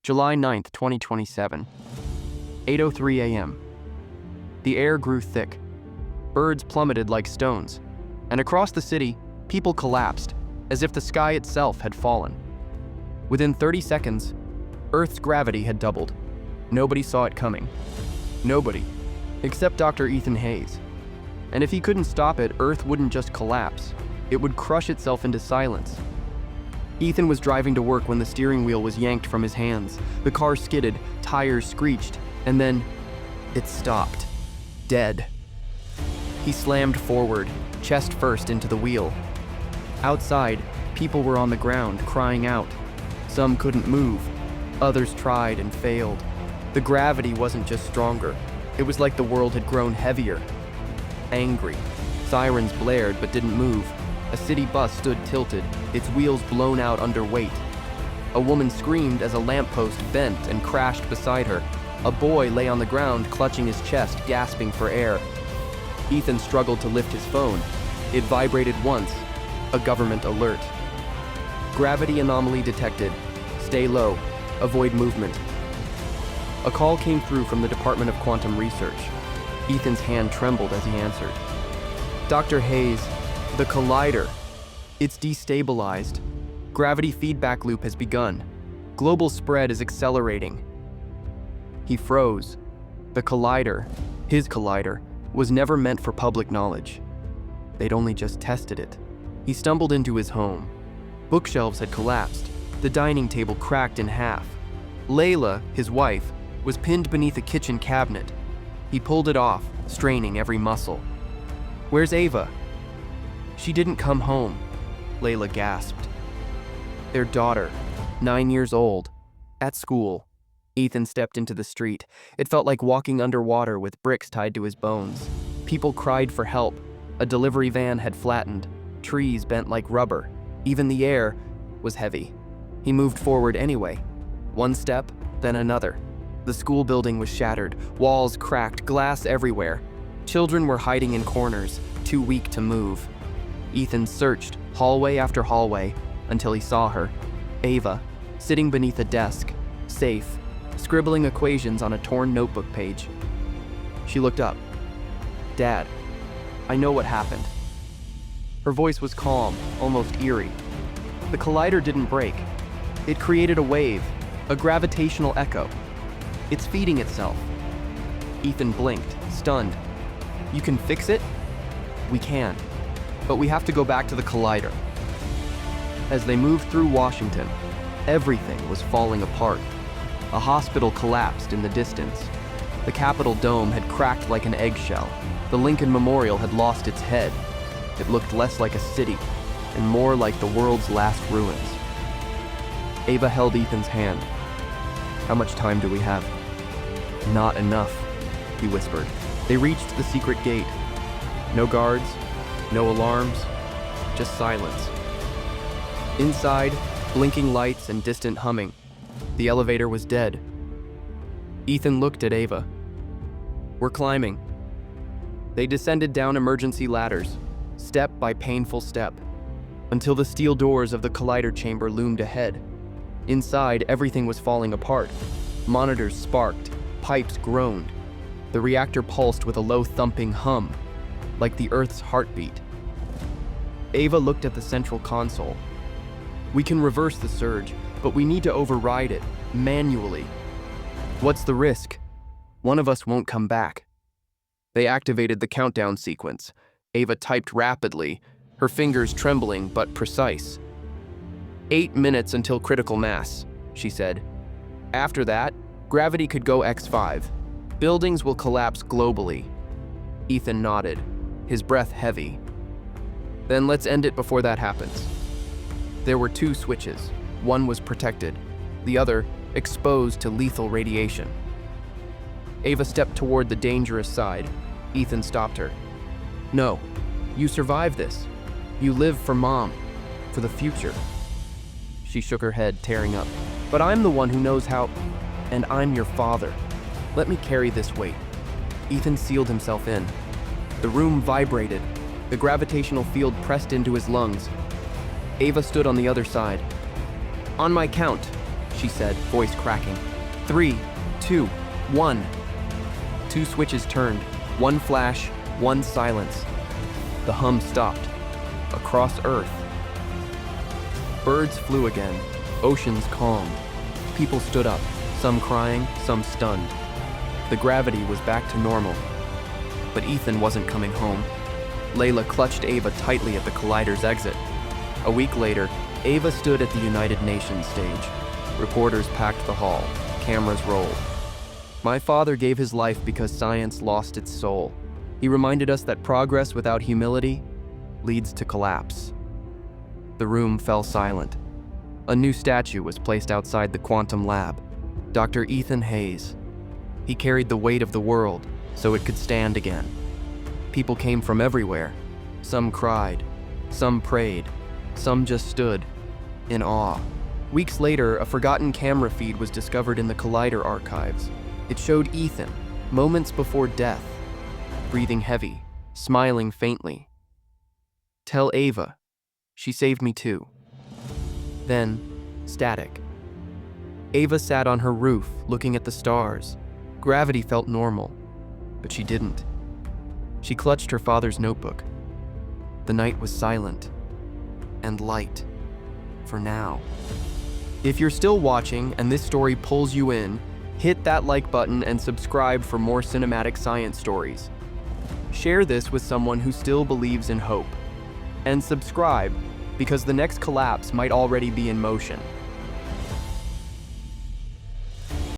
July 9th, 2027. 8:03 a.m. The air grew thick. Birds plummeted like stones, and across the city, people collapsed, as if the sky itself had fallen. Within 30 seconds, Earth's gravity had doubled. Nobody saw it coming. Nobody, except Dr. Ethan Hayes. And if he couldn't stop it, Earth wouldn't just collapse. It would crush itself into silence. Ethan was driving to work when the steering wheel was yanked from his hands. The car skidded, tires screeched, and then it stopped. Dead. He slammed forward, chest first into the wheel. Outside, people were on the ground, crying out. Some couldn't move. Others tried and failed. The gravity wasn't just stronger. It was like the world had grown heavier. Angry. Sirens blared but didn't move. A city bus stood tilted, its wheels blown out under weight. A woman screamed as a lamppost bent and crashed beside her. A boy lay on the ground, clutching his chest, gasping for air. Ethan struggled to lift his phone. It vibrated once. A government alert. Gravity anomaly detected. Stay low. Avoid movement. A call came through from the Department of Quantum Research. Ethan's hand trembled as he answered. Dr. Hayes, the collider. It's destabilized. Gravity feedback loop has begun. Global spread is accelerating. He froze. The collider, his collider, was never meant for public knowledge. They'd only just tested it. He stumbled into his home. Bookshelves had collapsed. The dining table cracked in half. Layla, his wife, was pinned beneath a kitchen cabinet. He pulled it off, straining every muscle. Where's Ava? She didn't come home, Layla gasped. Their daughter, 9 years old, at school. Ethan stepped into the street. It felt like walking underwater with bricks tied to his bones. People cried for help. A delivery van had flattened. Trees bent like rubber. Even the air was heavy. He moved forward anyway. One step, then another. The school building was shattered. Walls cracked, glass everywhere. Children were hiding in corners, too weak to move. Ethan searched hallway after hallway until he saw her, Ava, sitting beneath a desk, safe, scribbling equations on a torn notebook page. She looked up. Dad, I know what happened. Her voice was calm, almost eerie. The collider didn't break. It created a wave, a gravitational echo. It's feeding itself. Ethan blinked, stunned. You can fix it? We can. But we have to go back to the collider. As they moved through Washington, everything was falling apart. A hospital collapsed in the distance. The Capitol dome had cracked like an eggshell. The Lincoln Memorial had lost its head. It looked less like a city and more like the world's last ruins. Ava held Ethan's hand. How much time do we have? Not enough, he whispered. They reached the secret gate. No guards, no alarms, just silence. Inside, blinking lights and distant humming. The elevator was dead. Ethan looked at Ava. We're climbing. They descended down emergency ladders, step by painful step, until the steel doors of the collider chamber loomed ahead. Inside, everything was falling apart. Monitors sparked, pipes groaned. The reactor pulsed with a low thumping hum, like the Earth's heartbeat. Ava looked at the central console. We can reverse the surge, but we need to override it, manually. What's the risk? One of us won't come back. They activated the countdown sequence. Ava typed rapidly, her fingers trembling but precise. 8 minutes until critical mass, she said. After that, gravity could go X5. Buildings will collapse globally. Ethan nodded, his breath heavy. Then let's end it before that happens. There were 2 switches. One was protected, the other exposed to lethal radiation. Ava stepped toward the dangerous side. Ethan stopped her. No, you survive this. You live for Mom, for the future. She shook her head, tearing up. But I'm the one who knows how, and I'm your father. Let me carry this weight. Ethan sealed himself in. The room vibrated. The gravitational field pressed into his lungs. Ava stood on the other side. On my count, she said, voice cracking. 3, 2, 1. 2 switches turned, 1 flash, 1 silence. The hum stopped. Across Earth. Birds flew again, oceans calmed. People stood up, some crying, some stunned. The gravity was back to normal. But Ethan wasn't coming home. Layla clutched Ava tightly at the collider's exit. A week later, Ava stood at the United Nations stage. Reporters packed the hall. Cameras rolled. My father gave his life because science lost its soul. He reminded us that progress without humility leads to collapse. The room fell silent. A new statue was placed outside the quantum lab. Dr. Ethan Hayes. He carried the weight of the world so it could stand again. People came from everywhere. Some cried, some prayed, some just stood in awe. Weeks later, a forgotten camera feed was discovered in the Collider archives. It showed Ethan, moments before death, breathing heavy, smiling faintly. Tell Ava, she saved me too. Then, static. Ava sat on her roof, looking at the stars. Gravity felt normal, but she didn't. She clutched her father's notebook. The night was silent and light, for now. If you're still watching and this story pulls you in, hit that like button and subscribe for more cinematic science stories. Share this with someone who still believes in hope. And subscribe, because the next collapse might already be in motion.